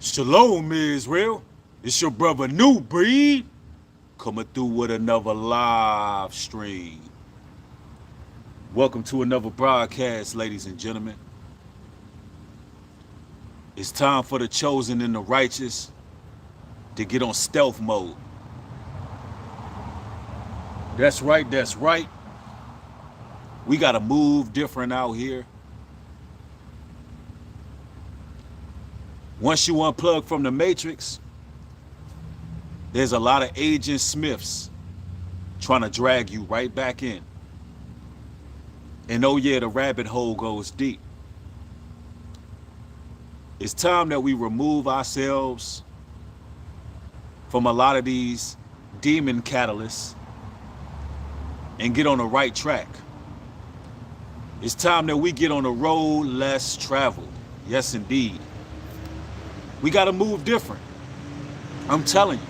Shalom, Israel. It's your brother New Breed coming through with another live stream. Welcome to another broadcast, ladies and gentlemen. It's time for the chosen and the righteous to get on stealth mode. That's right, that's right. We got to move different out here. Once you unplug from the matrix, there's a lot of Agent Smiths trying to drag you right back in. And oh yeah, the rabbit hole goes deep. It's time that we remove ourselves from a lot of these demon catalysts and get on the right track. It's time that we get on the road less traveled. Yes, indeed. We got to move different. I'm telling you.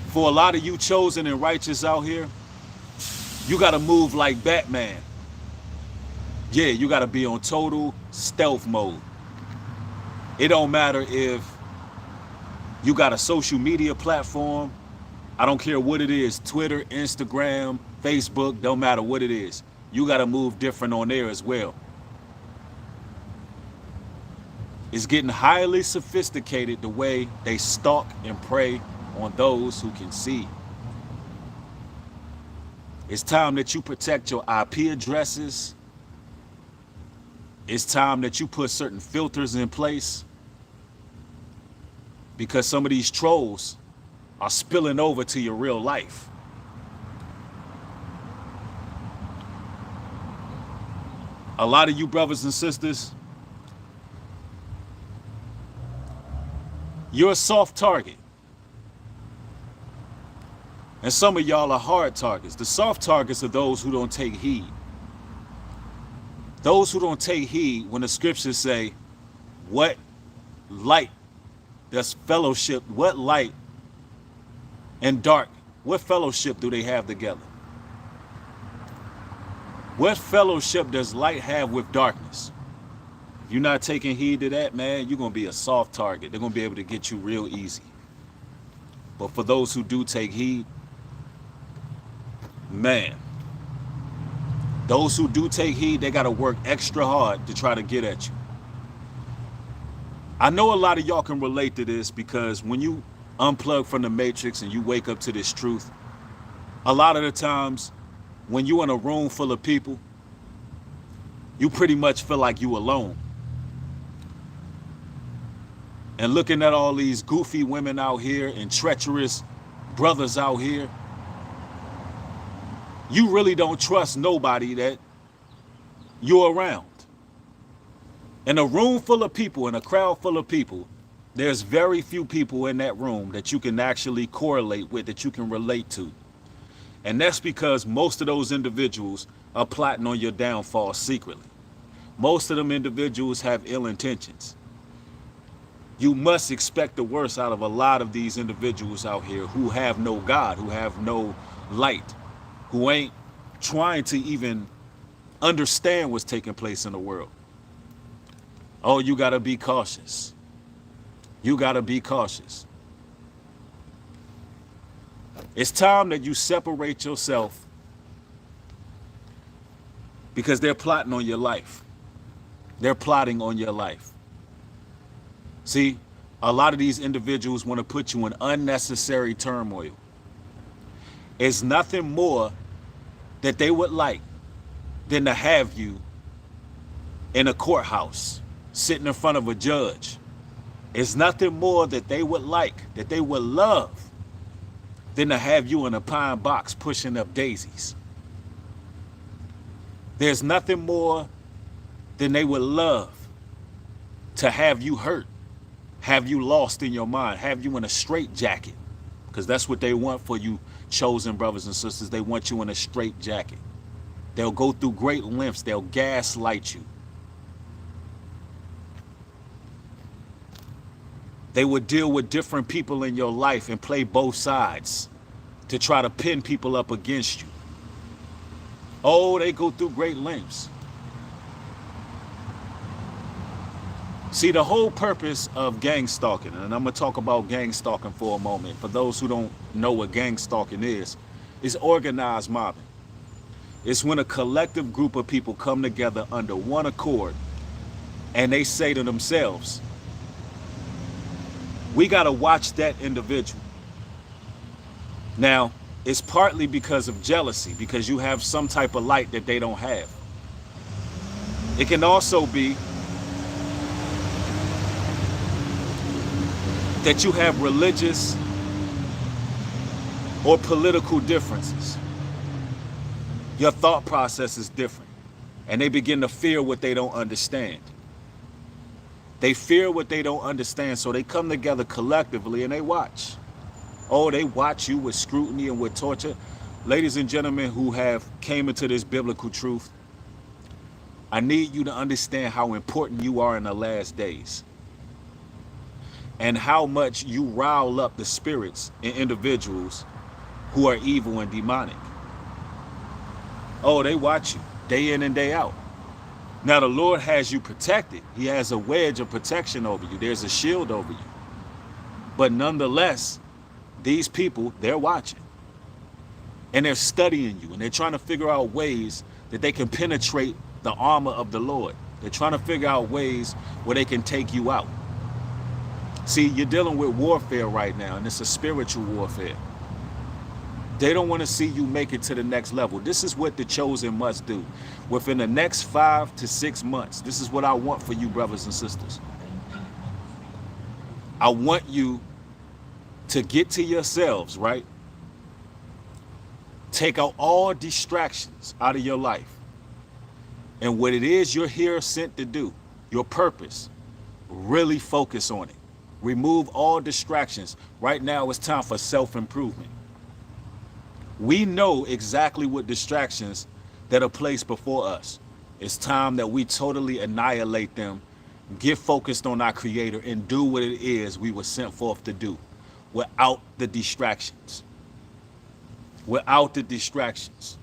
For a lot of you chosen and righteous out here, you got to move like Batman. Yeah, you got to be on total stealth mode. It don't matter if you got a social media platform. I don't care what it is, Twitter, Instagram, Facebook, don't matter what it is. You got to move different on there as well. It's getting highly sophisticated the way they stalk and prey on those who can see. It's time that you protect your IP addresses. It's time that you put certain filters in place because some of these trolls are spilling over to your real life. A lot of you brothers and sisters, you're a soft target. And some of y'all are hard targets. The soft targets are those who don't take heed. Those who don't take heed when the scriptures say, what light does fellowship, what light and dark, what fellowship do they have together? What fellowship does light have with darkness? If you're not taking heed to that, man, you're going to be a soft target. They're going to be able to get you real easy. But for those who do take heed, man, those who do take heed, they got to work extra hard to try to get at you. I know a lot of y'all can relate to this because when you unplug from the matrix and you wake up to this truth, a lot of the times when you're in a room full of people, you pretty much feel like you alone. And looking at all these goofy women out here and treacherous brothers out here, you really don't trust nobody that you're around. In a room full of people, in a crowd full of people, there's very few people in that room that you can actually correlate with, that you can relate to. And that's because most of those individuals are plotting on your downfall secretly. Most of them individuals have ill intentions. You must expect the worst out of a lot of these individuals out here who have no God, who have no light, who ain't trying to even understand what's taking place in the world. Oh, you got to be cautious. You got to be cautious. It's time that you separate yourself because they're plotting on your life. They're plotting on your life. See, a lot of these individuals want to put you in unnecessary turmoil. It's nothing more that they would like than to have you in a courthouse, sitting in front of a judge. It's nothing more that they would like, that they would love, than to have you in a pine box pushing up daisies. There's nothing more than they would love to have you hurt, have you lost in your mind, have you in a straitjacket, because that's what they want for you chosen brothers and sisters. They want you in a straitjacket. They'll go through great lengths. They'll gaslight you. They would deal with different people in your life and play both sides to try to pin people up against you. Oh, they go through great lengths. See, the whole purpose of gang stalking, and I'm going to talk about gang stalking for a moment. For those who don't know what gang stalking is organized mobbing. It's when a collective group of people come together under one accord and they say to themselves, we got to watch that individual. Now, it's partly because of jealousy, because you have some type of light that they don't have. It can also be that you have religious or political differences. Your thought process is different, and they begin to fear what they don't understand. They fear what they don't understand, so they come together collectively and they watch. Oh, they watch you with scrutiny and with torture. Ladies and gentlemen who have came into this biblical truth, I need you to understand how important you are in the last days and how much you rile up the spirits in individuals who are evil and demonic. Oh, they watch you day in and day out. Now the Lord has you protected. He has a wedge of protection over you. There's a shield over you. But nonetheless, these people, they're watching. And they're studying you. And they're trying to figure out ways that they can penetrate the armor of the Lord. They're trying to figure out ways where they can take you out. See, you're dealing with warfare right now, and it's a spiritual warfare. They don't want to see you make it to the next level. This is what the chosen must do. Within the next 5 to 6 months, this is what I want for you, brothers and sisters. I want you to get to yourselves, right? Take out all distractions out of your life. And what it is you're here sent to do, your purpose, really focus on it. Remove all distractions. Right now, it's time for self-improvement. We know exactly what distractions that are placed before us. It's time that we totally annihilate them, get focused on our Creator, and do what it is we were sent forth to do without the distractions. Without the distractions.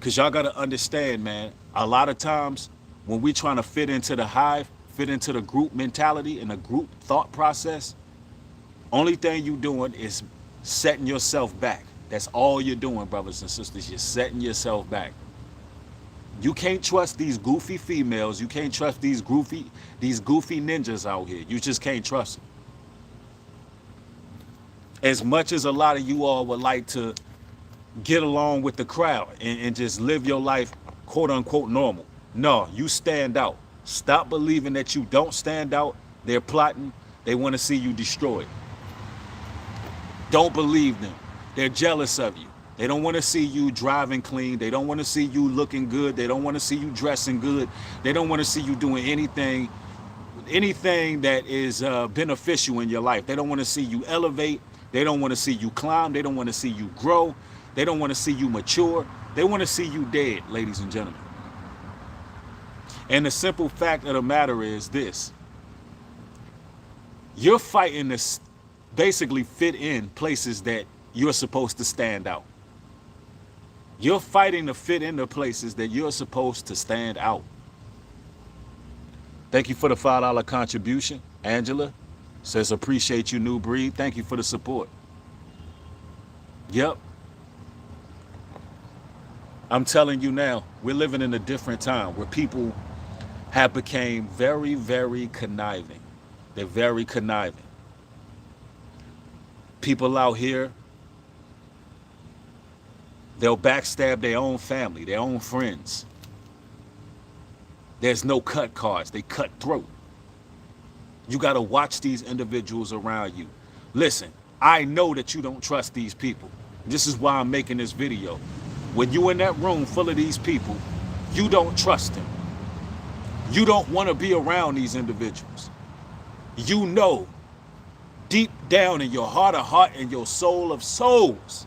Because y'all got to understand, man, a lot of times when we're trying to fit into the hive, fit into the group mentality and the group thought process, only thing you doing is setting yourself back. That's all you're doing, brothers and sisters. You're setting yourself back. You can't trust these goofy females. You can't trust these goofy ninjas out here. You just can't trust them. As much as a lot of you all would like to get along with the crowd and just live your life, quote unquote, normal. No, you stand out. Stop believing that you don't stand out. They're plotting. They want to see you destroyed. Don't believe them. They're jealous of you. They don't want to see you driving clean. They don't want to see you looking good. They don't want to see you dressing good. They don't want to see you doing anything that is beneficial in your life. They don't want to see you elevate. They don't want to see you climb. They don't want to see you grow. They don't want to see you mature. They want to see you dead, ladies and gentlemen. And the simple fact of the matter is this. You're fighting to basically fit in places that you're supposed to stand out. You're fighting to fit into places that you're supposed to stand out. Thank you for the $5 contribution. Angela says, appreciate you, New Breed. Thank you for the support. Yep. I'm telling you now, we're living in a different time where people have became very, very conniving. They're very conniving. People out here, they'll backstab their own family, their own friends. There's no cut cards. They cut throat. You got to watch these individuals around you. Listen, I know that you don't trust these people. This is why I'm making this video. When you're in that room full of these people, you don't trust them. You don't want to be around these individuals. You know, deep down in your heart of heart and your soul of souls,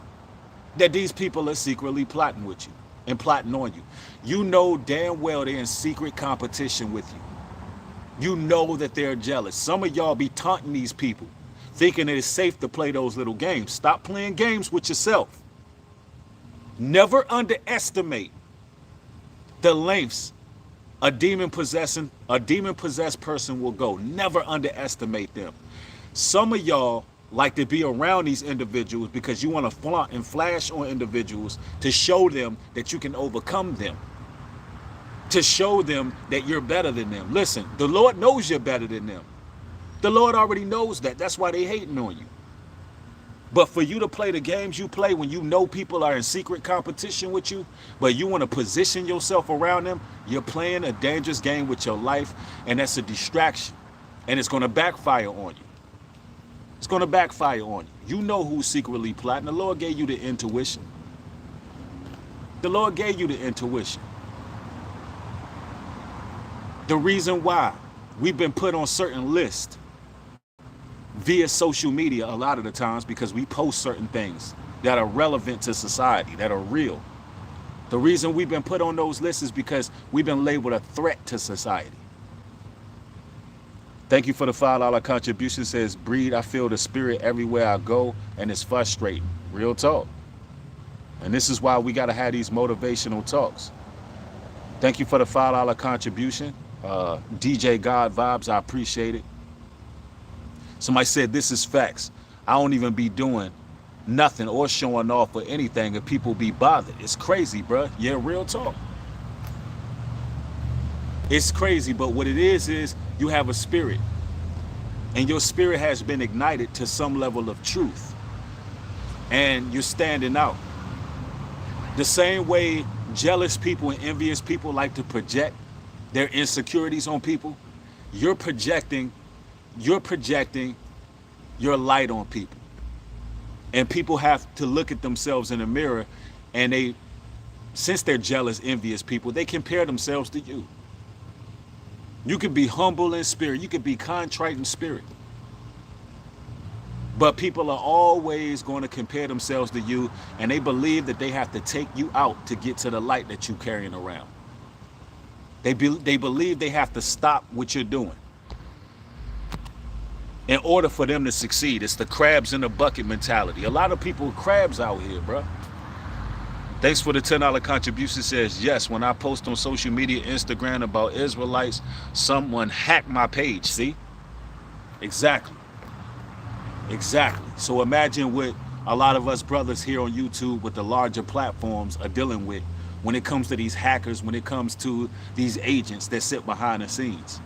that these people are secretly plotting with you and plotting on you. You know damn well they're in secret competition with you. You know that they're jealous. Some of y'all be taunting these people, thinking that it's safe to play those little games. Stop playing games with yourself. Never underestimate the lengths A demon possessed person will go. Never underestimate them. Some of y'all like to be around these individuals because you want to flaunt and flash on individuals to show them that you can overcome them, to show them that you're better than them. Listen, the Lord knows you're better than them. The Lord already knows that. That's why they hating on you. But for you to play the games you play when you know people are in secret competition with you, but you want to position yourself around them, you're playing a dangerous game with your life, and that's a distraction. And it's going to backfire on you. It's going to backfire on you. You know who's secretly plotting. The Lord gave you the intuition. The Lord gave you the intuition. The reason why we've been put on certain lists via social media a lot of the times because we post certain things that are relevant to society, that are real. The reason we've been put on those lists is because we've been labeled a threat to society. Thank you for the $5 contribution. Says, Breed, I feel the spirit everywhere I go, and it's frustrating. Real talk. And this is why we got to have these motivational talks. Thank you for the $5 contribution. DJ God Vibes, I appreciate it. Somebody said, this is facts. I don't even be doing nothing or showing off or anything and people be bothered. It's crazy, bruh. Yeah, real talk. It's crazy, but what it is you have a spirit. And your spirit has been ignited to some level of truth. And you're standing out. The same way jealous people and envious people like to project their insecurities on people, you're projecting your light on people. And people have to look at themselves in the mirror, and since they're jealous, envious people, they compare themselves to you. You could be humble in spirit, you could be contrite in spirit, but people are always going to compare themselves to you, and they believe that they have to take you out to get to the light that you're carrying around. They believe they have to stop what you're doing in order for them to succeed. It's the crabs in the bucket mentality. A lot of people are crabs out here, bro. Thanks for the $10 contribution. Says, yes, when I post on social media, Instagram about Israelites, someone hacked my page. See? Exactly. So imagine what a lot of us brothers here on YouTube with the larger platforms are dealing with when it comes to these hackers, when it comes to these agents that sit behind the scenes.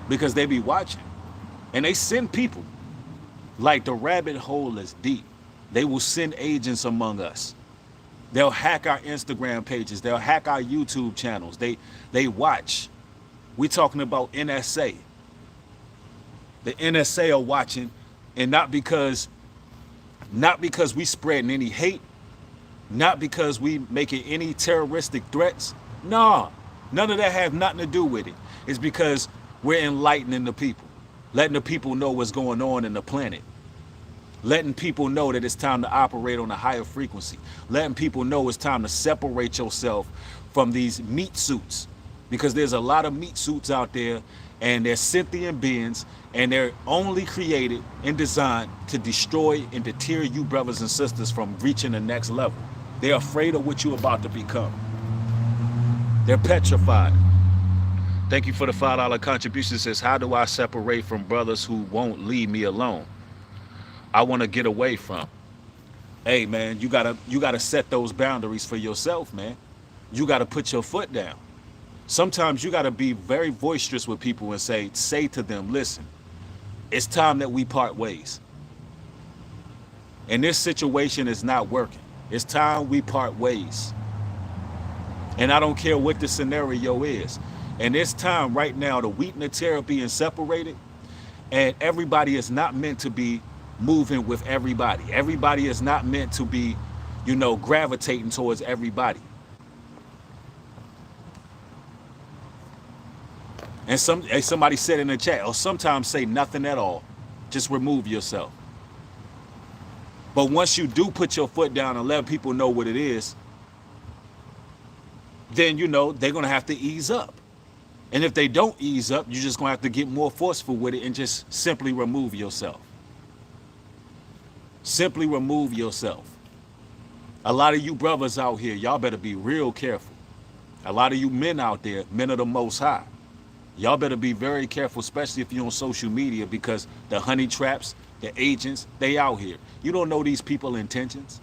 Because they be watching. And they send people. Like the rabbit hole is deep. They will send agents among us. They'll hack our Instagram pages. They'll hack our YouTube channels. They watch. We're talking about NSA. The NSA are watching, and not because we spreading any hate, not because we making any terroristic threats. Nah, none of that have nothing to do with it. It's because we're enlightening the people, letting the people know what's going on in the planet. Letting people know that it's time to operate on a higher frequency. Letting people know it's time to separate yourself from these meat suits. Because there's a lot of meat suits out there, and they're sentient beings, and they're only created and designed to destroy and deter you brothers and sisters from reaching the next level. They're afraid of what you're about to become. They're petrified. Thank you for the $5 contribution. It says, how do I separate from brothers who won't leave me alone? I want to get away from. Hey man, you gotta set those boundaries for yourself, man. You gotta put your foot down. Sometimes you gotta be very boisterous with people and say to them, listen, it's time that we part ways. And this situation is not working. It's time we part ways. And I don't care what the scenario is. And it's time right now, the wheat and the tare being separated, and everybody is not meant to be moving with everybody. Everybody is not meant to be, gravitating towards everybody. And somebody said in the chat, or sometimes say nothing at all. Just remove yourself. But once you do put your foot down and let people know what it is, then they're gonna have to ease up. And if they don't ease up, you're just gonna have to get more forceful with it and just simply remove yourself. Simply remove yourself. A lot of you brothers out here, y'all better be real careful. A lot of you men out there, men of the Most High, y'all better be very careful, especially if you're on social media, because the honey traps, the agents, they out here. You don't know these people's intentions.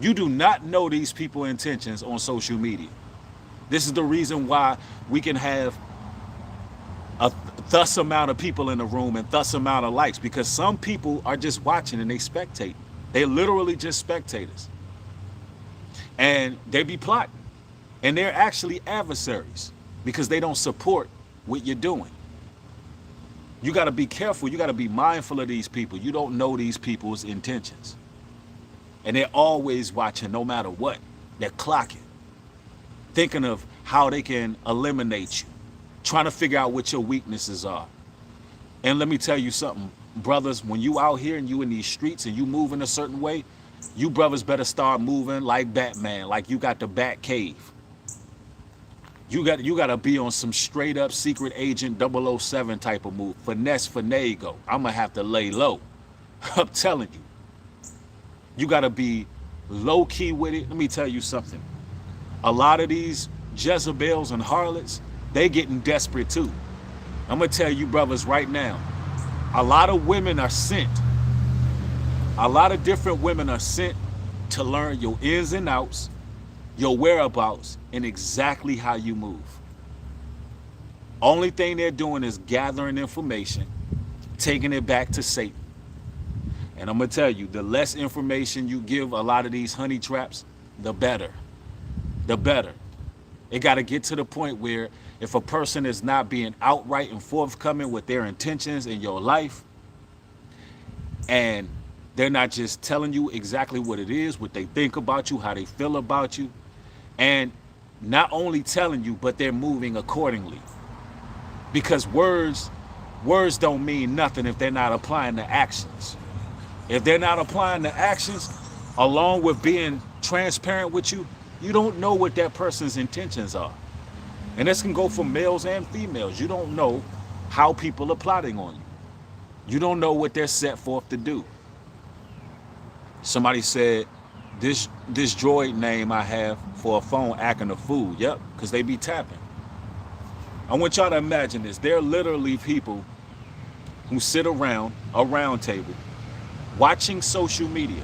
You do not know these people's intentions on social media. This is the reason why we can have a thus amount of people in the room and thus amount of likes, because some people are just watching and they spectate. They're literally just spectators. And they be plotting. And they're actually adversaries because they don't support what you're doing. You got to be careful. You got to be mindful of these people. You don't know these people's intentions. And they're always watching no matter what. They're clocking, thinking of how they can eliminate you, trying to figure out what your weaknesses are. And let me tell you something, brothers, when you out here and you in these streets and you move in a certain way, you brothers better start moving like Batman, like you got the Bat Cave. You got to be on some straight up secret agent 007 type of move. Finesse, finagle. I'm going to have to lay low. I'm telling you. You got to be low key with it. Let me tell you something. A lot of these Jezebels and harlots, they getting desperate too. I'm going to tell you brothers right now. A lot of women are sent. A lot of different women are sent to learn your ins and outs, your whereabouts, and exactly how you move. Only thing they're doing is gathering information, taking it back to Satan. And I'm going to tell you, the less information you give a lot of these honey traps, the better. The better. It got to get to the point where if a person is not being outright and forthcoming with their intentions in your life, and they're not just telling you exactly what it is, what they think about you, how they feel about you, and not only telling you, but they're moving accordingly. Because words don't mean nothing if they're not applying the actions. If they're not applying the actions, along with being transparent with you, you don't know what that person's intentions are. And this can go for males and females. You don't know how people are plotting on you. You don't know what they're set forth to do. Somebody said, this droid name I have for a phone acting a fool. Yep, because they be tapping. I want y'all to imagine this. There are literally people who sit around a round table watching social media,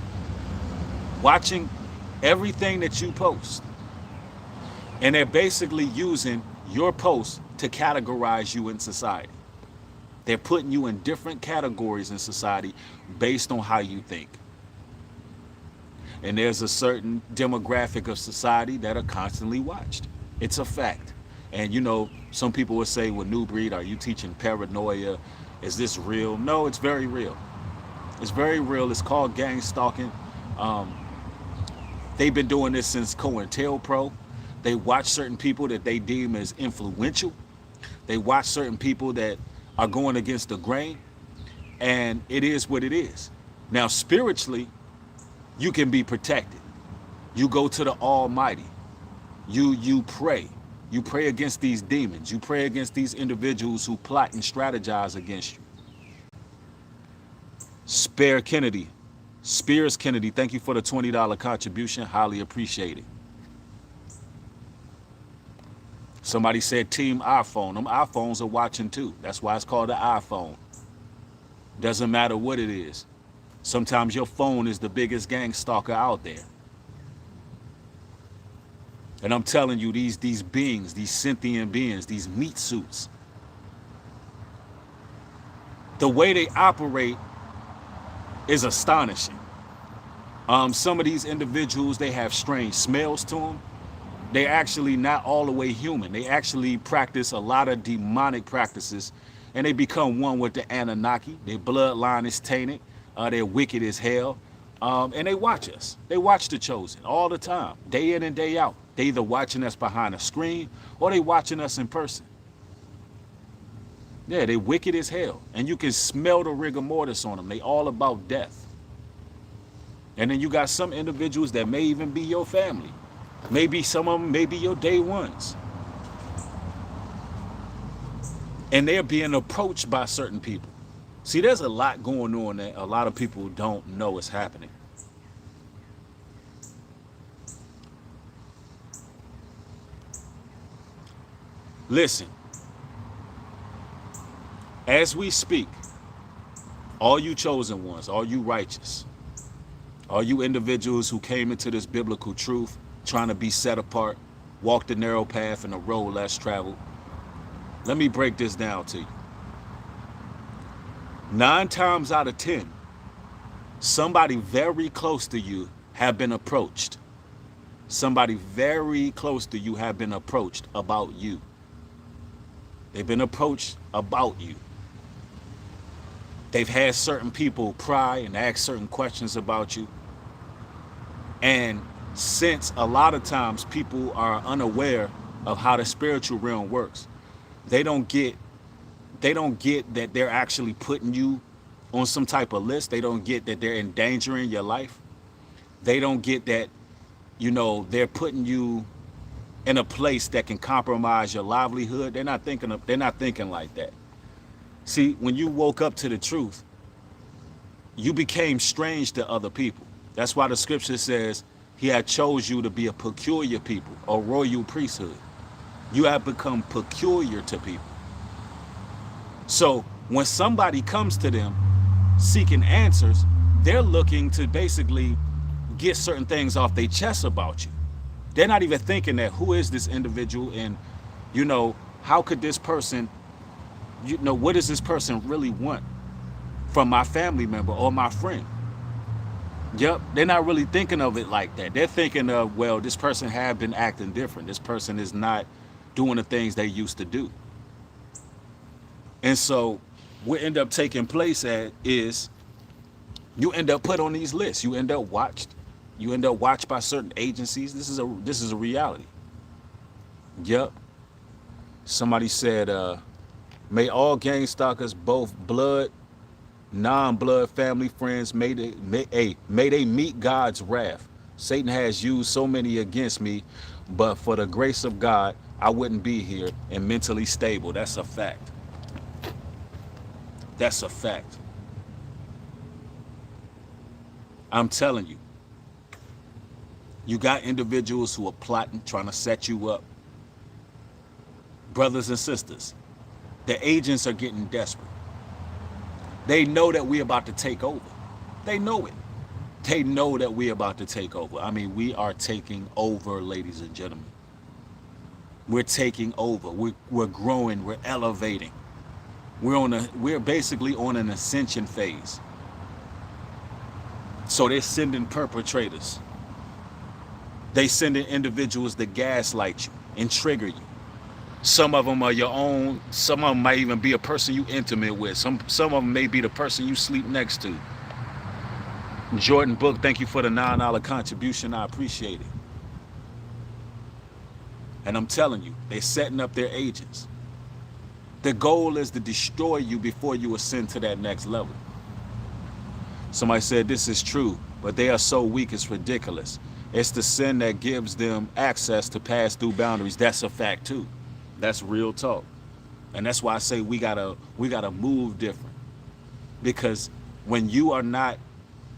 watching everything that you post. And they're basically using your post to categorize you in society. They're putting you in different categories in society based on how you think. And there's a certain demographic of society that are constantly watched. It's a fact. And you know, some people will say, well, New Breed, are you teaching paranoia? Is this real? No, it's very real. It's very real. It's called gang stalking. They've been doing this since COINTELPRO. They watch certain people that they deem as influential. They watch certain people that are going against the grain. And it is what it is. Now, spiritually, you can be protected. You go to the Almighty. You pray. You pray against these demons. You pray against these individuals who plot and strategize against you. Spears Kennedy, thank you for the $20 contribution. Highly appreciated. Somebody said Team iPhone. Them iPhones are watching too. That's why it's called the iPhone. Doesn't matter what it is. Sometimes your phone is the biggest gang stalker out there. And I'm telling you, these beings, these sentient beings, these meat suits, the way they operate is astonishing. Some of these individuals, they have strange smells to them. They're actually not all the way human. They actually practice a lot of demonic practices, and they become one with the Anunnaki. Their bloodline is tainted. They're wicked as hell. And they watch us. They watch the Chosen all the time, day in and day out. They either watching us behind a screen or they watching us in person. Yeah, they wicked as hell. And you can smell the rigor mortis on them. They all about death. And then you got some individuals that may even be your family. Maybe some of them may be your day ones. And they're being approached by certain people. See, there's a lot going on that a lot of people don't know is happening. Listen, as we speak, all you chosen ones, all you righteous, all you individuals who came into this biblical truth trying to be set apart, walk the narrow path and the road less traveled, let me break this down to you. 9 times out of 10, somebody very close to you have been approached. Somebody very close to you have been approached about you. They've been approached about you. They've had certain people pry and ask certain questions about you. And since a lot of times people are unaware of how the spiritual realm works, they don't get that they're actually putting you on some type of list. They don't get that they're endangering your life. They don't get that, they're putting you in a place that can compromise your livelihood. They're not thinking like that. See, when you woke up to the truth, you became strange to other people. That's why the scripture says he had chose you to be a peculiar people, a royal priesthood. You have become peculiar to people. So when somebody comes to them seeking answers, they're looking to basically get certain things off their chest about you. They're not even thinking that who is this individual, and how could this person, what does this person really want from my family member or my friend? Yep, they're not really thinking of it like that. They're thinking of, well, this person have been acting different. This person is not doing the things they used to do. And so what end up taking place at is you end up put on these lists. You end up watched by certain agencies. This is a reality. Yep. Somebody said, may all gang stalkers, both blood, non-blood family friends, may they meet God's wrath. Satan has used so many against me, but for the grace of God, I wouldn't be here and mentally stable. That's a fact. That's a fact. I'm telling you, you got individuals who are plotting, trying to set you up. Brothers and sisters, the agents are getting desperate. They know that we're about to take over. They know it. They know that we're about to take over. I mean, we are taking over, ladies and gentlemen. We're taking over. We're growing. We're elevating. We're basically on an ascension phase. So they're sending perpetrators. They sending individuals that gaslight you and trigger you. Some of them are your own. Some of them might even be a person you intimate with. Some of them may be the person you sleep next to. Jordan Book, thank you for the $9 contribution. I appreciate it. And I'm telling you, they're setting up their agents. The goal is to destroy you before you ascend to that next level. Somebody said this is true, but they are so weak it's ridiculous. It's the sin that gives them access to pass through boundaries. That's a fact too. That's real talk. And that's why I say we gotta move different. Because when you are not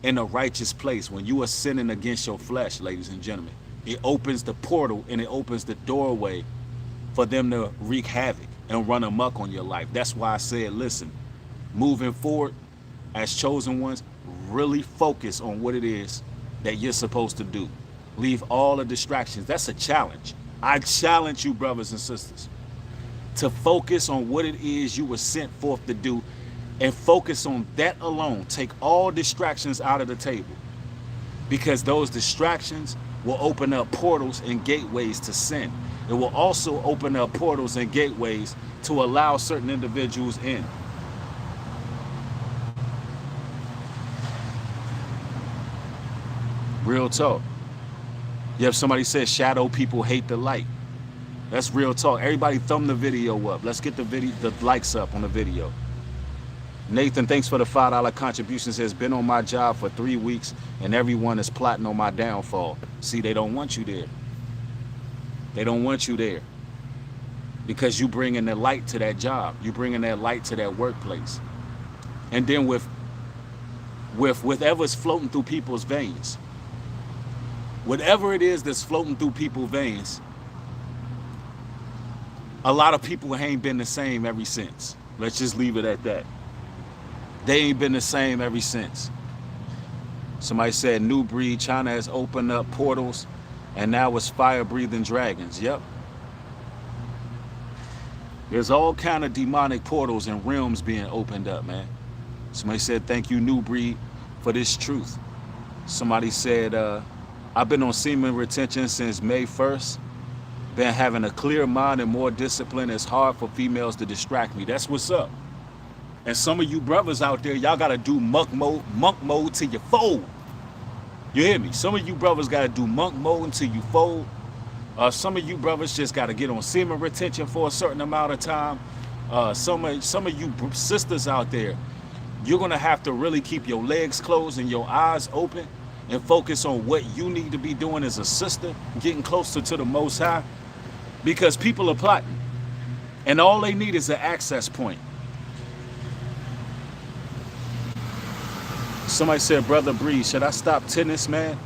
in a righteous place, when you are sinning against your flesh, ladies and gentlemen, it opens the portal and it opens the doorway for them to wreak havoc and run amok on your life. That's why I said, listen, moving forward as chosen ones, really focus on what it is that you're supposed to do. Leave all the distractions. That's a challenge. I challenge you, brothers and sisters, to focus on what it is you were sent forth to do, and focus on that alone. Take all distractions out of the table, because those distractions will open up portals and gateways to sin. It will also open up portals and gateways to allow certain individuals in. Real talk. Yep, somebody said shadow people hate the light. That's real talk. Everybody thumb the video up. Let's get the likes up on the video. Nathan, thanks for the $5 contribution. Says, been on my job for 3 weeks and everyone is plotting on my downfall. See, they don't want you there. They don't want you there. Because you bringing the light to that job. You bringing that light to that workplace. And then with whatever's floating through people's veins, whatever it is that's floating through people's veins, A lot of people ain't been the same ever since. Let's just leave it at that. They ain't been the same ever since. Somebody said new breed, China has opened up portals and now it's fire breathing dragons. Yep. There's all kind of demonic portals and realms being opened up, man. Somebody said, thank you, new breed, for this truth. Somebody said, I've been on semen retention since May 1st. Been having a clear mind and more discipline. It's hard for females to distract me. That's what's up. And some of you brothers out there, y'all got to do monk mode till you fold. You hear me? Some of you brothers got to do monk mode until you fold. Some of you brothers just got to get on semen retention for a certain amount of time. Some of you sisters out there, you're going to have to really keep your legs closed and your eyes open and focus on what you need to be doing as a sister, getting closer to the Most High, because people are plotting. And all they need is an access point. Somebody said, Brother Bree, should I stop tennis, man?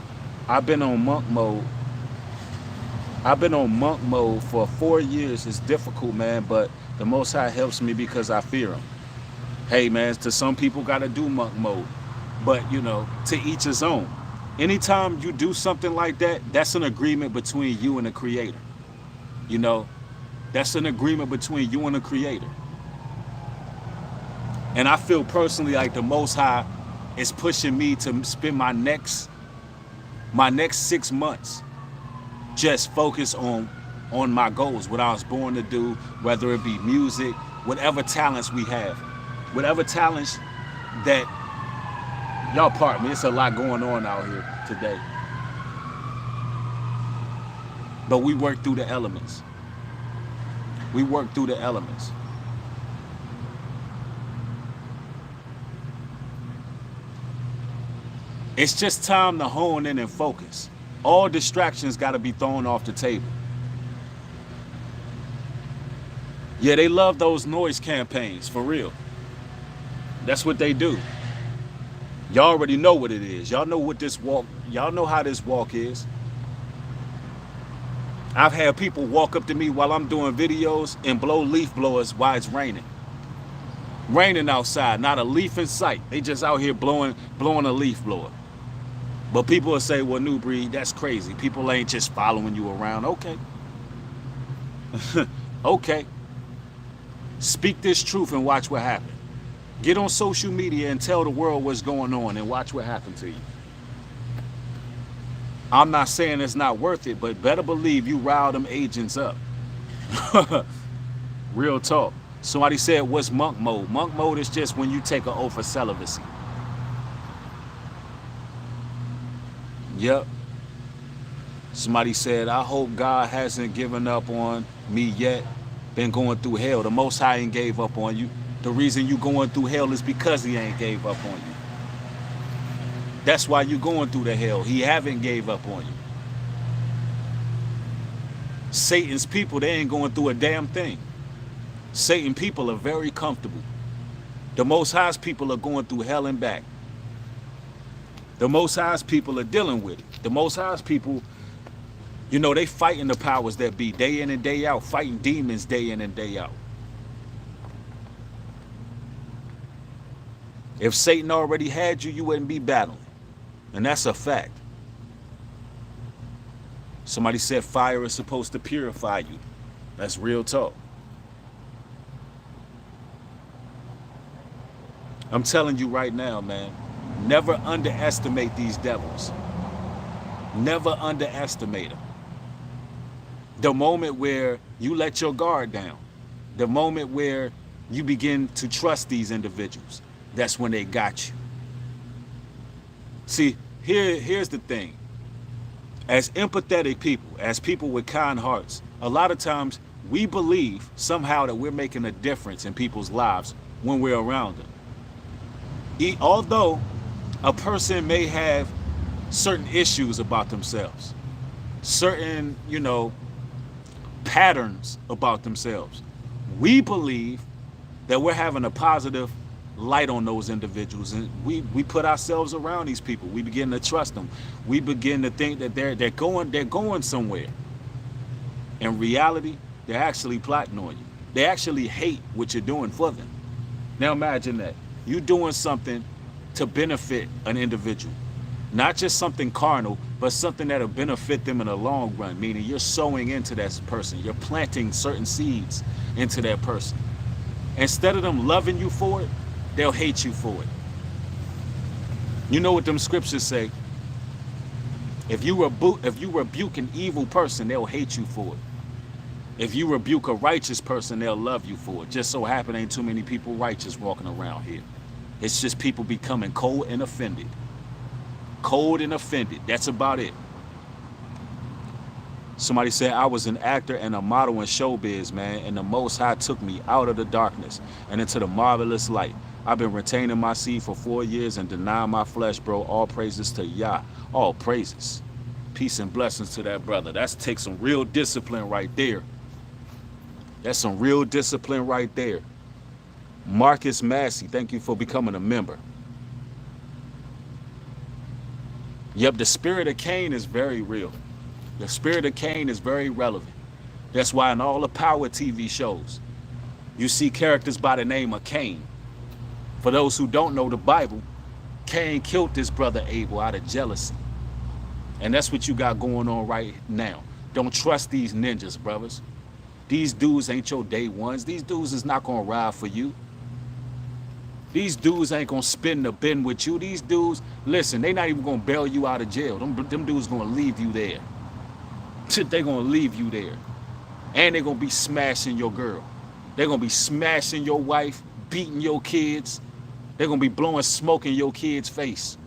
I've been on monk mode. I've been on monk mode for 4 years. It's difficult, man, but the Most High helps me because I fear him. Hey, man, to some people got to do monk mode. But, you know, to each his own. Anytime you do something like that, that's an agreement between you and the Creator. You know, that's an agreement between you and the Creator. And I feel personally like the Most High is pushing me to spend my next 6 months just focus on my goals, what I was born to do, whether it be music, whatever talents we have, whatever talents that, y'all pardon me, it's a lot going on out here today. But we work through the elements. We work through the elements. It's just time to hone in and focus. All distractions got to be thrown off the table. Yeah, they love those noise campaigns, for real. That's what they do. Y'all already know what it is. Y'all know what this walk, y'all know how this walk is. I've had people walk up to me while I'm doing videos and blow leaf blowers while it's raining. Raining outside, not a leaf in sight. They just out here blowing a leaf blower. But people will say, well, new breed, that's crazy. People ain't just following you around. Okay. Okay. Speak this truth and watch what happens. Get on social media and tell the world what's going on and watch what happens to you. I'm not saying it's not worth it, but better believe you rile them agents up. Real talk. Somebody said, what's monk mode? Monk mode is just when you take an oath of celibacy. Yep. Somebody said, I hope God hasn't given up on me yet. Been going through hell. The Most High ain't gave up on you. The reason you going through hell is because he ain't gave up on you. That's why you going through the hell. He haven't gave up on you. Satan's people, they ain't going through a damn thing. Satan people are very comfortable. The Most High's people are going through hell and back. The Most High's people are dealing with it. The Most High's people, you know, they fighting the powers that be day in and day out, fighting demons day in and day out. If Satan already had you, you wouldn't be battling. And that's a fact. Somebody said fire is supposed to purify you. That's real talk. I'm telling you right now, man, never underestimate these devils. Never underestimate them. The moment where you let your guard down, the moment where you begin to trust these individuals, that's when they got you. See, here's the thing. As empathetic people, as people with kind hearts, a lot of times we believe somehow that we're making a difference in people's lives when we're around them. Although a person may have certain issues about themselves, certain, you know, patterns about themselves, we believe that we're having a positive light on those individuals, and we put ourselves around these people. We begin to trust them. We begin to think that they're going somewhere. In reality, they're actually plotting on you. They actually hate what you're doing for them. Now imagine that. You doing something to benefit an individual. Not just something carnal, but something that'll benefit them in the long run, meaning you're sowing into that person. You're planting certain seeds into that person. Instead of them loving you for it, they'll hate you for it. You know what them scriptures say? If you rebuke an evil person, they'll hate you for it. If you rebuke a righteous person, they'll love you for it. Just so happen ain't too many people righteous walking around here. It's just people becoming cold and offended. Cold and offended. That's about it. Somebody said I was an actor and a model in showbiz, man, and the Most High took me out of the darkness and into the marvelous light. I've been retaining my seed for 4 years and denying my flesh, bro. All praises to Yah. All praises. Peace and blessings to that brother. That's take some real discipline right there. That's some real discipline right there. Marcus Massey, thank you for becoming a member. Yep, the spirit of Cain is very real. The spirit of Cain is very relevant. That's why in all the Power TV shows, you see characters by the name of Cain. For those who don't know the Bible, Cain killed his brother Abel out of jealousy. And that's what you got going on right now. Don't trust these ninjas, brothers. These dudes ain't your day ones. These dudes is not gonna ride for you. These dudes ain't gonna spin the bin with you. These dudes, listen, they not even gonna bail you out of jail. Them dudes gonna leave you there. They gonna leave you there. And they gonna be smashing your girl. They're gonna be smashing your wife, beating your kids. They're gonna be blowing smoke in your kid's face.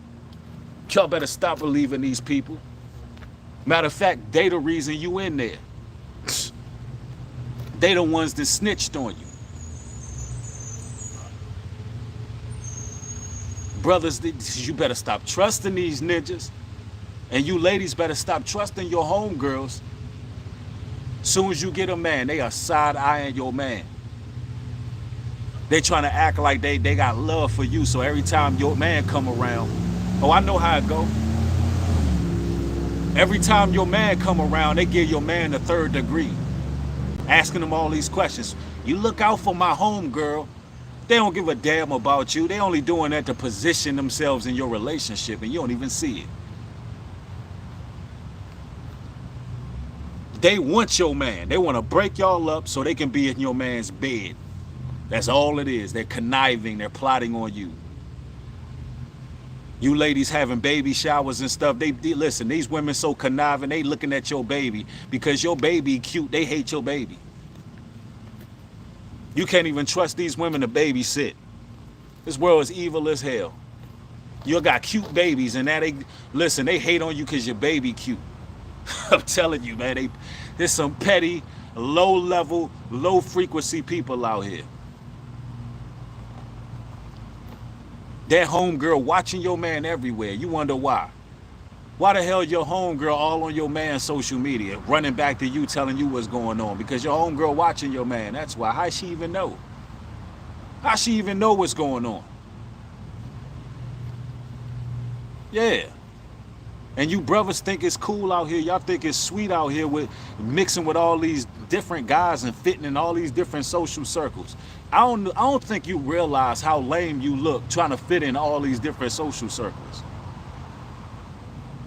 Y'all better stop believing these people. Matter of fact, they the reason you in there. They the ones that snitched on you. Brothers, you better stop trusting these ninjas. And you ladies better stop trusting your homegirls. Soon as you get a man, they are side-eyeing your man. They trying to act like they got love for you, so every time your man come around, oh, I know how it go. Every time your man come around, they give your man the third degree. Asking them all these questions. You look out for my homegirl. They don't give a damn about you. They only doing that to position themselves in your relationship, and you don't even see it. They want your man. They want to break y'all up so they can be in your man's bed. That's all it is. They're conniving. They're plotting on you. You ladies having baby showers and stuff. They listen, these women so conniving. They looking at your baby because your baby cute. They hate your baby. You can't even trust these women to babysit. This world is evil as hell. You got cute babies and they hate on you because your baby cute. I'm telling you, man, there's some petty, low-level, low-frequency people out here. That homegirl watching your man everywhere. You wonder why. Why the hell your homegirl all on your man's social media, running back to you, telling you what's going on? Because your homegirl watching your man. That's why. How she even know? How she even know what's going on? Yeah. And you brothers think it's cool out here. Y'all think it's sweet out here with mixing with all these different guys and fitting in all these different social circles. I don't think you realize how lame you look trying to fit in all these different social circles.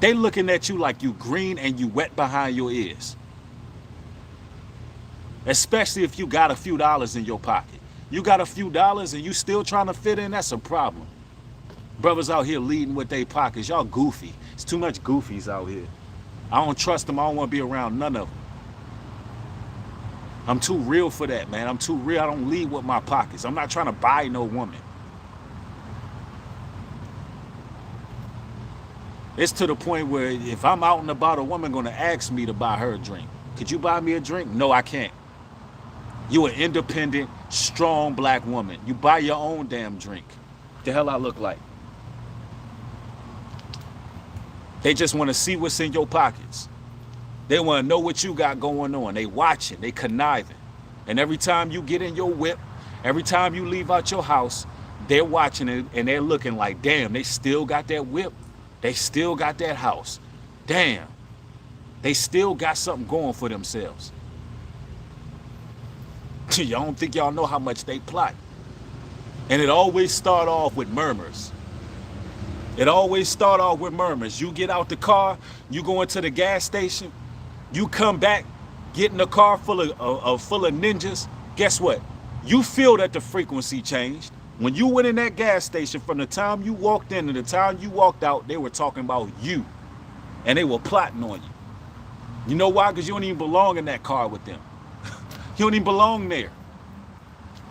They looking at you like you green and you wet behind your ears. Especially if you got a few dollars in your pocket. You got a few dollars and you still trying to fit in, that's a problem. Brothers out here leading with their pockets. Y'all goofy. It's too much goofies out here. I don't trust them. I don't want to be around none of them. I'm too real for that, man. I'm too real. I don't lead with my pockets. I'm not trying to buy no woman. It's to the point where if I'm out and about, a woman gonna ask me to buy her a drink. Could you buy me a drink? No, I can't. You an independent, strong black woman. You buy your own damn drink. What the hell I look like? They just want to see what's in your pockets. They want to know what you got going on. They watching, they conniving. And every time you get in your whip, every time you leave out your house, they're watching it and they're looking like, damn, they still got that whip. They still got that house. Damn. They still got something going for themselves. Y'all don't think y'all know how much they plot. And it always start off with murmurs. It always start off with murmurs. You get out the car, you go into the gas station, you come back, get in a car full of ninjas. Guess what? You feel that the frequency changed. When you went in that gas station, from the time you walked in to the time you walked out, they were talking about you. And they were plotting on you. You know why? Because you don't even belong in that car with them. You don't even belong there.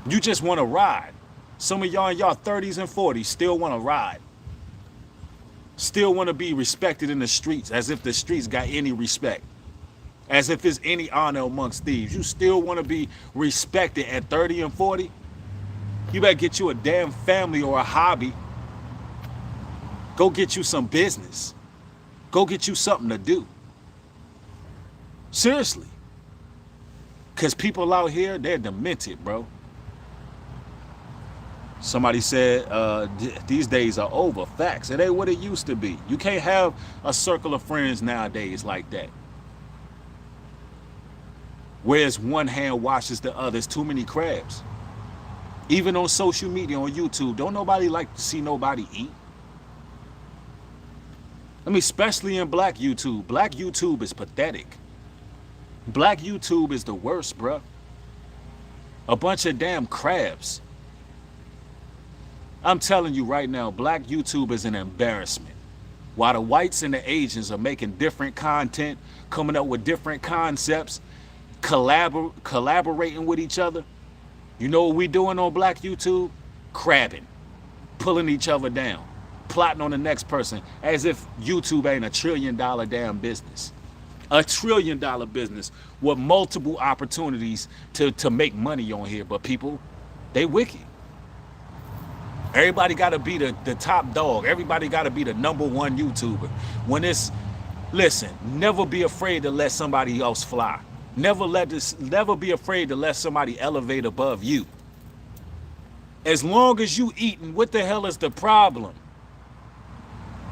You just want to ride. Some of y'all in y'all 30s and 40s still want to ride. Still want to be respected in the streets, as if the streets got any respect. As if there's any honor amongst thieves. You still want to be respected at 30 and 40? You better get you a damn family or a hobby. Go get you some business. Go get you something to do. Seriously. Because people out here, they're demented, bro. Somebody said these days are over. Facts. It ain't what it used to be. You can't have a circle of friends nowadays like that. Whereas one hand washes the other. It's too many crabs. Even on social media, on YouTube, don't nobody like to see nobody eat. I mean, especially in black YouTube. Black YouTube is pathetic. Black YouTube is the worst, bruh. A bunch of damn crabs. I'm telling you right now, black YouTube is an embarrassment. While the whites and the Asians are making different content, coming up with different concepts, collaborating with each other, you know what we doing on black YouTube? Crabbing, pulling each other down, plotting on the next person, as if YouTube ain't $1 trillion damn business. $1 trillion business with multiple opportunities to make money on here. But people, they wicked. Everybody got to be the top dog. Everybody got to be the #1 YouTuber. When it's, listen, never be afraid to let somebody else fly. Never be afraid to let somebody elevate above you. As long as you eating, what the hell is the problem?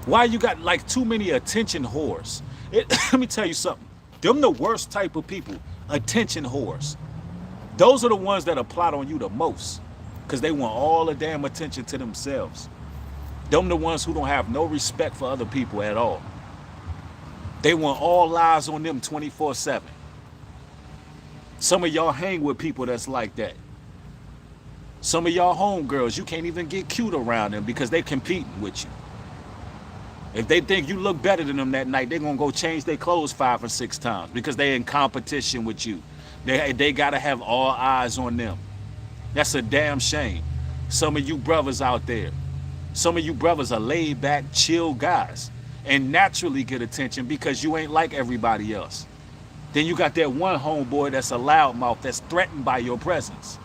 Why you got like too many attention whores? Let me tell you something. Them the worst type of people. Attention whores. Those are the ones that plot on you the most. Because they want all the damn attention to themselves. Them the ones who don't have no respect for other people at all. They want all eyes on them 24/7. Some of y'all hang with people that's like that. Some of y'all homegirls, you can't even get cute around them because they competing with you. If they think you look better than them that night, they're going to go change their clothes 5 or 6 times because they're in competition with you. They got to have all eyes on them. That's a damn shame. Some of you brothers out there, some of you brothers are laid back, chill guys and naturally get attention because you ain't like everybody else. Then you got that one homeboy that's a loudmouth that's threatened by your presence.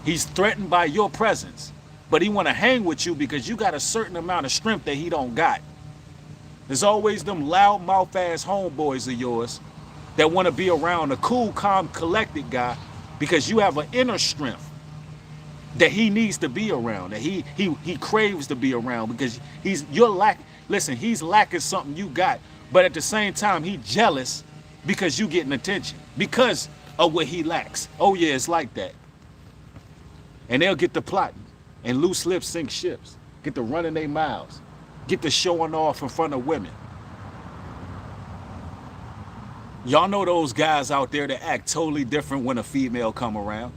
He's threatened by your presence, but he want to hang with you because you got a certain amount of strength that he don't got. There's always them loudmouth ass homeboys of yours that want to be around a cool, calm, collected guy because you have an inner strength that he needs to be around, that he craves to be around because he's lacking something you got, but at the same time he jealous because you getting attention because of what he lacks. Oh yeah, it's like that. And they'll get to plotting and loose lips sink ships, get to running their mouths, get to showing off in front of women. Y'all know those guys out there that act totally different when a female come around.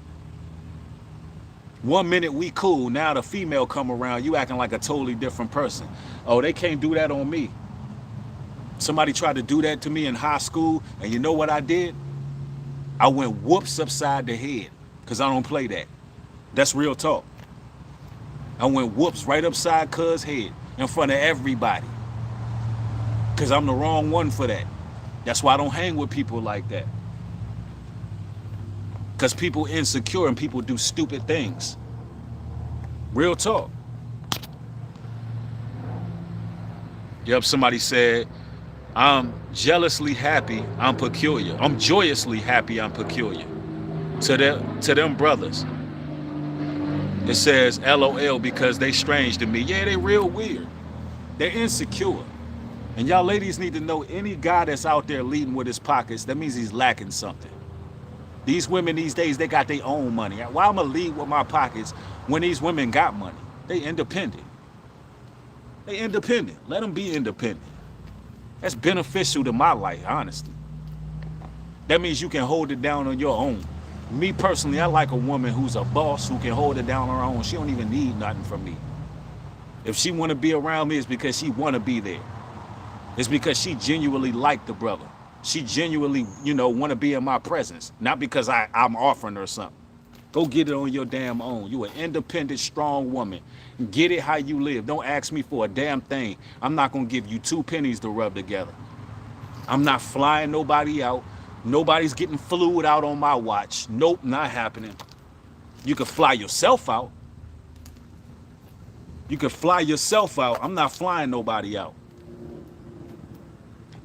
1 minute we cool, now the female come around, you acting like a totally different person. Oh, they can't do that on me. Somebody tried to do that to me in high school, and you know what I did? I went whoops upside the head, because I don't play that. That's real talk. I went whoops right upside cuz head in front of everybody. Because I'm the wrong one for that. That's why I don't hang with people like that. Because people insecure and people do stupid things. Real talk. Yep, somebody said, I'm jealously happy, I'm peculiar. I'm joyously happy, I'm peculiar. To them brothers. It says, LOL, because they strange to me. Yeah, they real weird. They're insecure. And y'all ladies need to know any guy that's out there leading with his pockets, that means he's lacking something. These women these days, they got their own money. Why I'm going to lead with my pockets when these women got money? They independent. They independent. Let them be independent. That's beneficial to my life, honestly. That means you can hold it down on your own. Me personally, I like a woman who's a boss who can hold it down on her own. She don't even need nothing from me. If she want to be around me, it's because she want to be there. It's because she genuinely like the brother. She genuinely, want to be in my presence. Not because I'm offering her something. Go get it on your damn own. You an independent, strong woman. Get it how you live. Don't ask me for a damn thing. I'm not going to give you 2 pennies to rub together. I'm not flying nobody out. Nobody's getting fluid out on my watch. Nope, not happening. You can fly yourself out. You can fly yourself out. I'm not flying nobody out.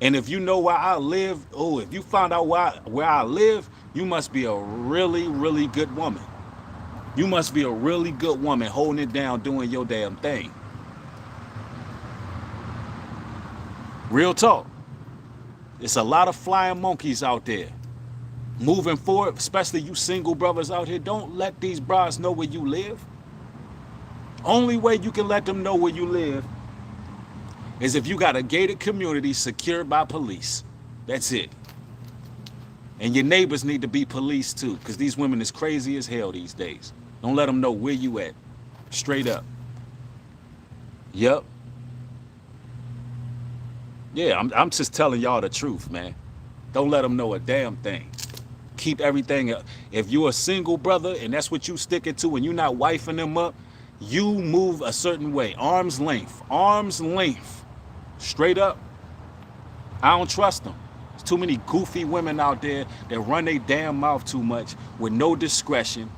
And if you know where I live, if you found out where I live, you must be a really, really good woman. You must be a really good woman holding it down, doing your damn thing. Real talk. It's a lot of flying monkeys out there. Moving forward, especially you single brothers out here, don't let these brides know where you live. Only way you can let them know where you live is if you got a gated community secured by police. That's it. And your neighbors need to be police too, because these women is crazy as hell these days. Don't let them know where you at. Straight up. Yep. Yeah, I'm just telling y'all the truth, man. Don't let them know a damn thing. Keep everything. If you're a single brother and that's what you sticking to and you're not wifing them up, you move a certain way. Arm's length. Arm's length. Straight up. I don't trust them. There's too many goofy women out there that run their damn mouth too much with no discretion.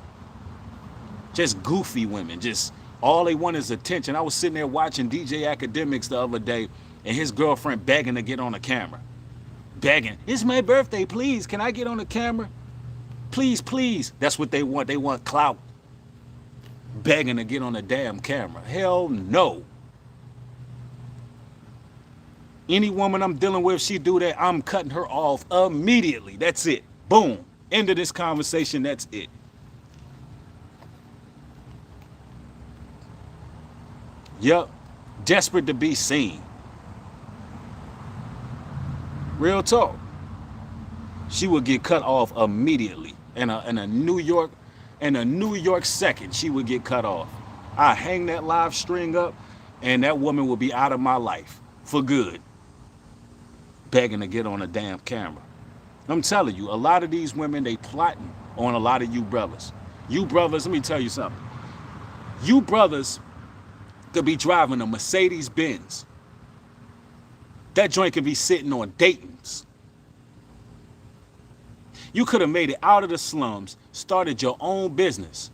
Just goofy women. Just all they want is attention. I was sitting there watching DJ Academics the other day and his girlfriend begging to get on the camera. Begging. It's my birthday, please. Can I get on the camera? Please, please. That's what they want. They want clout. Begging to get on the damn camera. Hell no. Any woman I'm dealing with, she do that, I'm cutting her off immediately. That's it. Boom. End of this conversation. That's it. Yep. Desperate to be seen. Real talk. She would get cut off immediately. In a New York second, she would get cut off. I hang that live string up, and that woman will be out of my life for good. Begging to get on a damn camera. I'm telling you, a lot of these women, they plotting on a lot of you brothers. You brothers, let me tell you something. You brothers could be driving a Mercedes Benz. That joint could be sitting on Dayton's. You could have made it out of the slums, started your own business.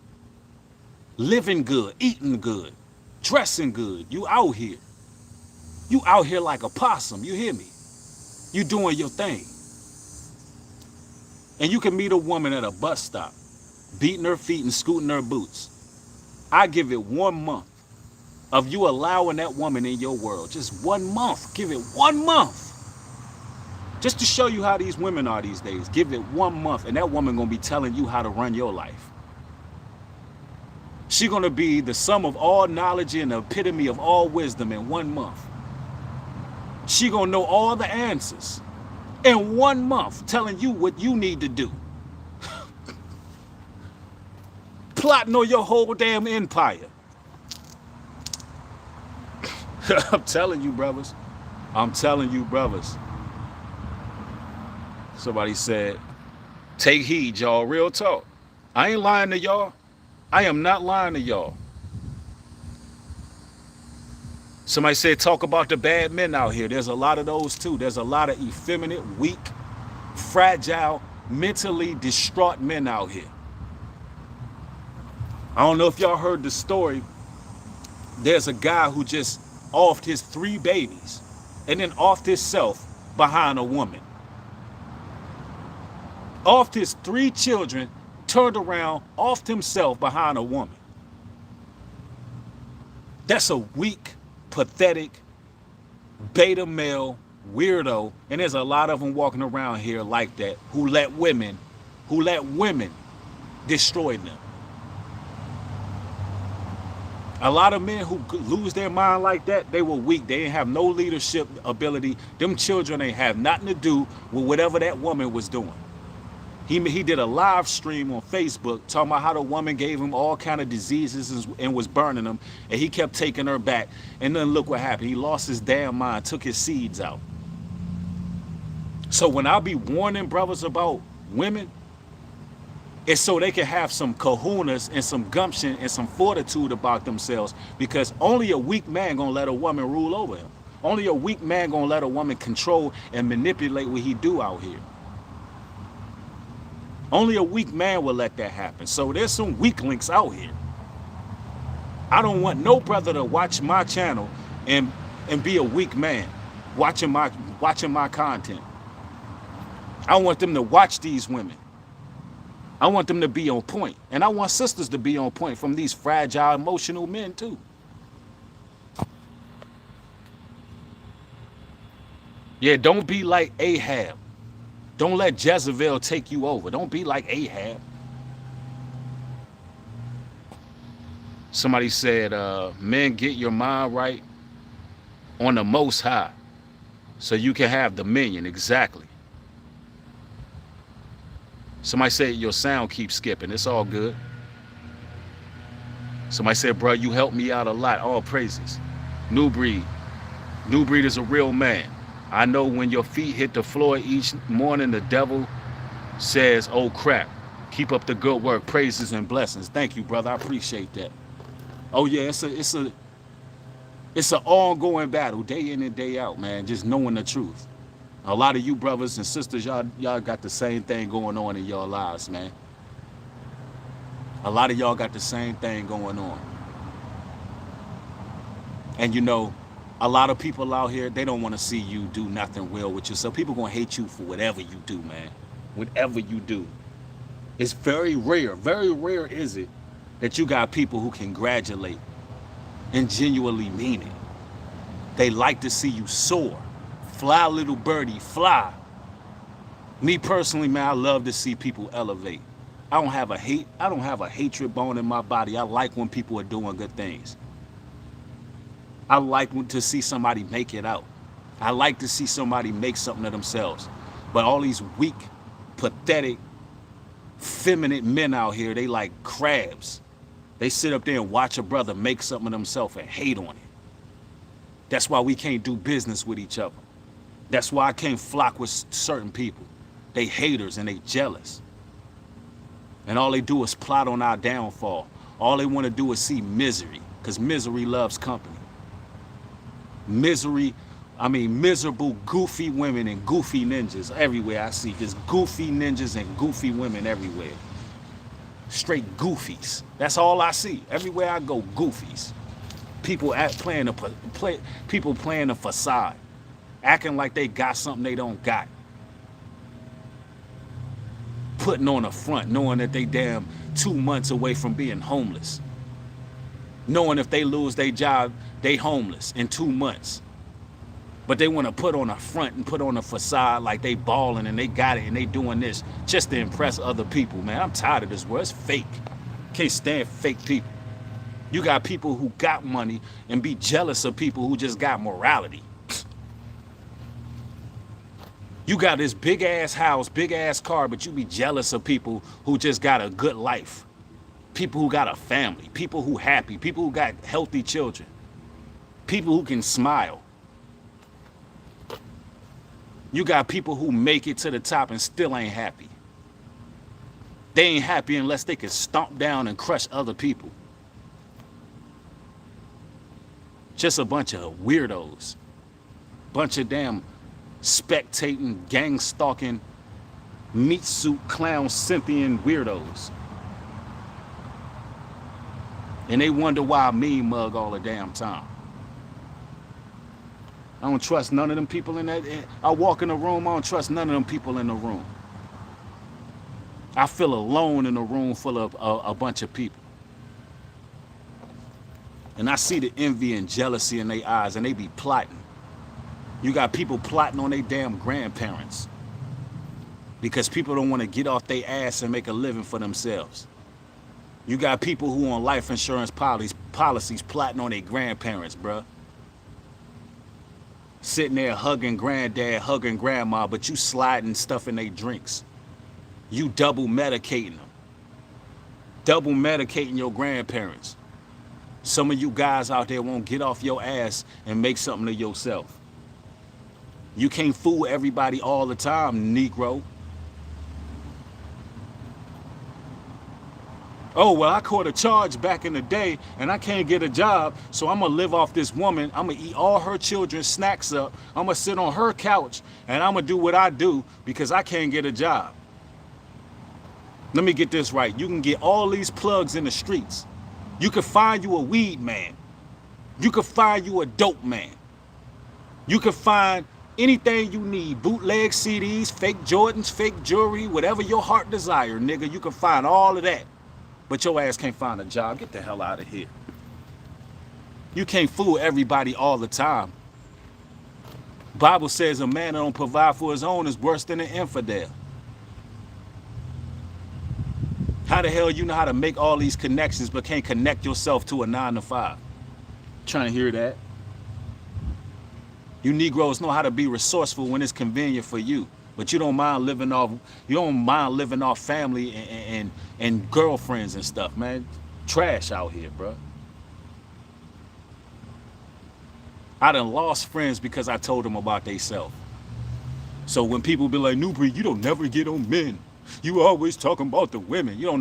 Living good, eating good, dressing good. You out here. You out here like a possum, you hear me? You doing your thing. And you can meet a woman at a bus stop, beating her feet and scooting her boots. I give it 1 month of you allowing that woman in your world. Just 1 month. Give it 1 month. Just to show you how these women are these days. Give it 1 month, and that woman gonna be telling you how to run your life. She gonna be the sum of all knowledge and the epitome of all wisdom in 1 month. She gonna know all the answers in 1 month, telling you what you need to do. Plotting on your whole damn empire. I'm telling you, brothers. I'm telling you, brothers. Somebody said, take heed, y'all. Real talk. I ain't lying to y'all. I am not lying to y'all. Somebody said, talk about the bad men out here. There's a lot of those too. There's a lot of effeminate, weak, fragile, mentally distraught men out here. I don't know if y'all heard the story. There's a guy who just offed his 3 babies and then offed himself behind a woman. Offed his 3 children, turned around, offed himself behind a woman. That's a weak, pathetic, beta male weirdo, and there's a lot of them walking around here like that who let women who let women destroy them. A lot of men who lose their mind like that, they were weak. They didn't have no leadership ability. Them children ain't have nothing to do with whatever that woman was doing. He did a live stream on Facebook talking about how the woman gave him all kind of diseases and was burning them, and he kept taking her back. And then look what happened. He lost his damn mind, took his seeds out. So when I be warning brothers about women, it's so they can have some kahunas and some gumption and some fortitude about themselves, because only a weak man gonna let a woman rule over him. Only a weak man gonna let a woman control and manipulate what he do out here. Only a weak man will let that happen. So there's some weak links out here. I don't want no brother to watch my channel and be a weak man watching my content. I want them to watch these women. I want them to be on point. And I want sisters to be on point from these fragile, emotional men too. Yeah, don't be like Ahab. Don't let Jezebel take you over. Don't be like Ahab. Somebody said, men, get your mind right on the Most High so you can have dominion. Exactly. Somebody said your sound keeps skipping. It's all good. Somebody said, bro, you helped me out a lot. All praises. New breed. New breed is a real man. I know when your feet hit the floor each morning, the devil says, oh crap, keep up the good work, praises and blessings. Thank you, brother. I appreciate that. Oh yeah, it's an ongoing battle, day in and day out, man. Just knowing the truth. A lot of you brothers and sisters, y'all got the same thing going on in your lives, man. A lot of y'all got the same thing going on. And you know, a lot of people out here, they don't want to see you do nothing well with yourself. People gonna hate you for whatever you do, man. Whatever you do. It's very rare is it that you got people who congratulate and genuinely mean it. They like to see you soar. Fly, little birdie, fly. Me personally, man, I love to see people elevate. I don't have a hatred bone in my body. I like when people are doing good things. I like to see somebody make it out. I like to see somebody make something of themselves. But all these weak, pathetic, feminine men out here, they like crabs. They sit up there and watch a brother make something of themselves and hate on it. That's why we can't do business with each other. That's why I can't flock with certain people. They haters and they jealous. And all they do is plot on our downfall. All they want to do is see misery, because misery loves company. Miserable, goofy women and goofy ninjas everywhere I see. Just goofy ninjas and goofy women everywhere. Straight goofies. That's all I see. Everywhere I go, goofies. People playing a facade. Acting like they got something they don't got. Putting on a front, knowing that they damn 2 months away from being homeless. Knowing if they lose their job, they homeless in 2 months. But they want to put on a front and put on a facade like they balling and they got it and they doing this just to impress other people, man. I'm tired of this world. It's fake. Can't stand fake people. You got people who got money and be jealous of people who just got morality. You got this big ass house, big ass car, but you be jealous of people who just got a good life. People who got a family, people who happy, people who got healthy children, people who can smile. You got people who make it to the top and still ain't happy. They ain't happy unless they can stomp down and crush other people. Just a bunch of weirdos. Bunch of damn spectating, gang stalking, meat suit clown Cynthian weirdos. And they wonder why I mean mug all the damn time. I don't trust none of them people in that. I walk in the room, I don't trust none of them people in the room. I feel alone in a room full of a bunch of people. And I see the envy and jealousy in their eyes, and they be plotting. You got people plotting on their damn grandparents. because people don't want to get off their ass and make a living for themselves. You got people who on life insurance policies plotting on their grandparents, bruh. Sitting there hugging granddad, hugging grandma, but you sliding stuff in their drinks. You double medicating them. Double medicating your grandparents. Some of you guys out there won't get off your ass and make something of yourself. You can't fool everybody all the time, Negro. Oh, well, I caught a charge back in the day and I can't get a job, so I'm gonna live off this woman. I'm gonna eat all her children's snacks up. I'm gonna sit on her couch and I'm gonna do what I do because I can't get a job. Let me get this right. You can get all these plugs in the streets. You can find you a weed man. You can find you a dope man. You can find anything you need, bootleg CDs, fake Jordans, fake jewelry, whatever your heart desire, nigga. You can find all of that. But your ass can't find a job. Get the hell out of here. You can't fool everybody all the time. Bible says a man that don't provide for his own is worse than an infidel. How the hell you know how to make all these connections but can't connect yourself to a 9-to-5? Trying to hear that? You Negroes know how to be resourceful when it's convenient for you, but you don't mind living off family and girlfriends and stuff, man. Trash out here, bro. I done lost friends because I told them about theyself. So when people be like, Newbury, you don't never get on men. You always talking about the women. You don't know